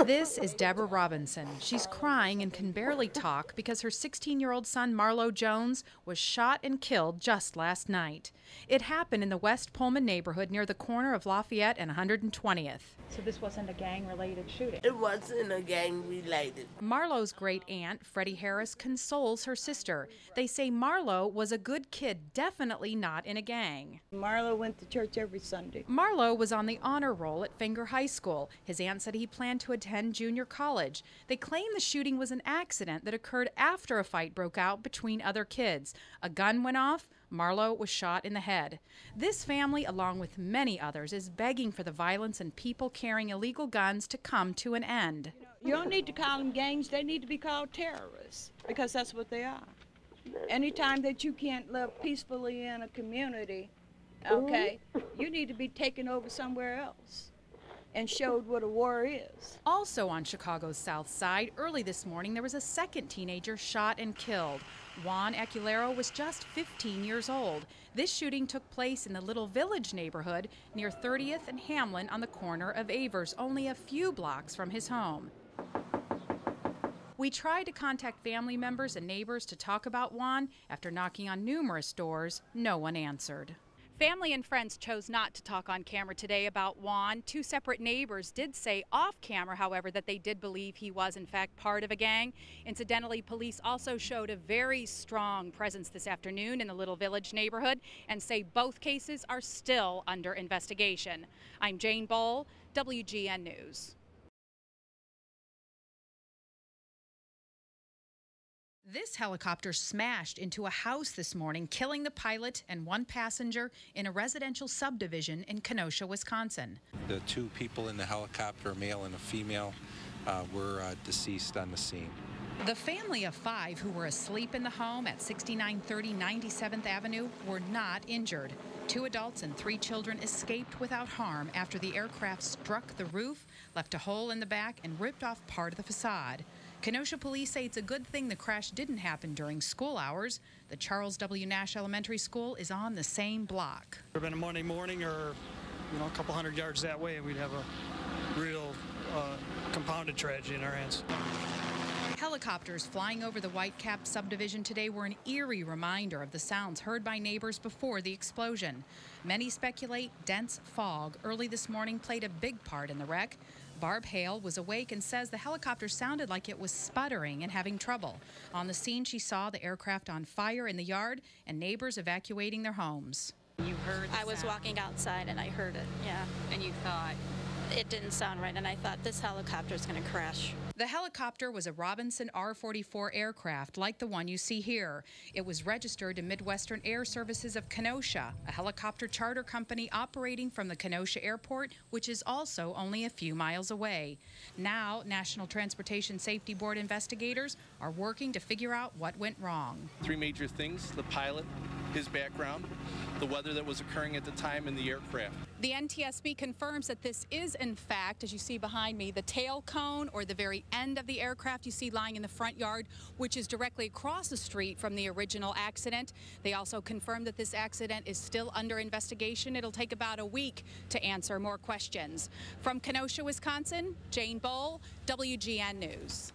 This is Deborah Robinson. She's crying and can barely talk because her 16-year-old son, Marlo Jones, was shot and killed just last night. It happened in the West Pullman neighborhood near the corner of Lafayette and 120th. So this wasn't a gang-related shooting? It wasn't a gang-related. Marlo's great-aunt, Freddie Harris, consoles her sister. They say Marlo was a good kid, definitely not in a gang. Marlo went to church every Sunday. Marlo was on the honor roll at Finger High School. His aunt said he planned to attend junior college. They claim the shooting was an accident that occurred after a fight broke out between other kids. A gun went off. Marlo was shot in the head. This family, along with many others, is begging for the violence and people carrying illegal guns to come to an end. You don't need to call them gangs. They need to be called terrorists, because that's what they are. Anytime that you can't live peacefully in a community, okay, you need to be taken over somewhere else and showed what a war is. Also on Chicago's South Side, early this morning, there was a second teenager shot and killed. Juan Aculero was just 15 years old. This shooting took place in the Little Village neighborhood near 30th and Hamlin on the corner of Avers, only a few blocks from his home. We tried to contact family members and neighbors to talk about Juan. After knocking on numerous doors, no one answered. Family and friends chose not to talk on camera today about Juan. Two separate neighbors did say off camera, however, that they did believe he was in fact part of a gang. Incidentally, police also showed a very strong presence this afternoon in the Little Village neighborhood and say both cases are still under investigation. I'm Jane Boal, WGN News. This helicopter smashed into a house this morning, killing the pilot and one passenger in a residential subdivision in Kenosha, Wisconsin. The two people in the helicopter, a male and a female, were deceased on the scene. The family of 5 who were asleep in the home at 6930 97th Avenue were not injured. 2 adults and 3 children escaped without harm after the aircraft struck the roof, left a hole in the back, and ripped off part of the facade. Kenosha police say it's a good thing the crash didn't happen during school hours. The Charles W. Nash Elementary School is on the same block. It would have been a Monday morning or, a couple hundred yards that way, and we'd have a real compounded tragedy in our hands. Helicopters flying over the Whitecap subdivision today were an eerie reminder of the sounds heard by neighbors before the explosion. Many speculate dense fog early this morning played a big part in the wreck. Barb Hale was awake and says the helicopter sounded like it was sputtering and having trouble. On the scene, she saw the aircraft on fire in the yard and neighbors evacuating their homes. You heard the I was sound. walking outside and I heard it, yeah. And you thought? It didn't sound right, and I thought this helicopter is going to crash. The helicopter was a Robinson R-44 aircraft like the one you see here. It was registered to Midwestern Air Services of Kenosha, a helicopter charter company operating from the Kenosha Airport, which is also only a few miles away. Now, National Transportation Safety Board investigators are working to figure out what went wrong. 3 major things: the pilot, his background, the weather that was occurring at the time, and the aircraft. The NTSB confirms that this is, in fact, as you see behind me, the tail cone or the very end of the aircraft you see lying in the front yard, which is directly across the street from the original accident. They also confirm that this accident is still under investigation. It'll take about a week to answer more questions. From Kenosha, Wisconsin, Jane Boal, WGN News.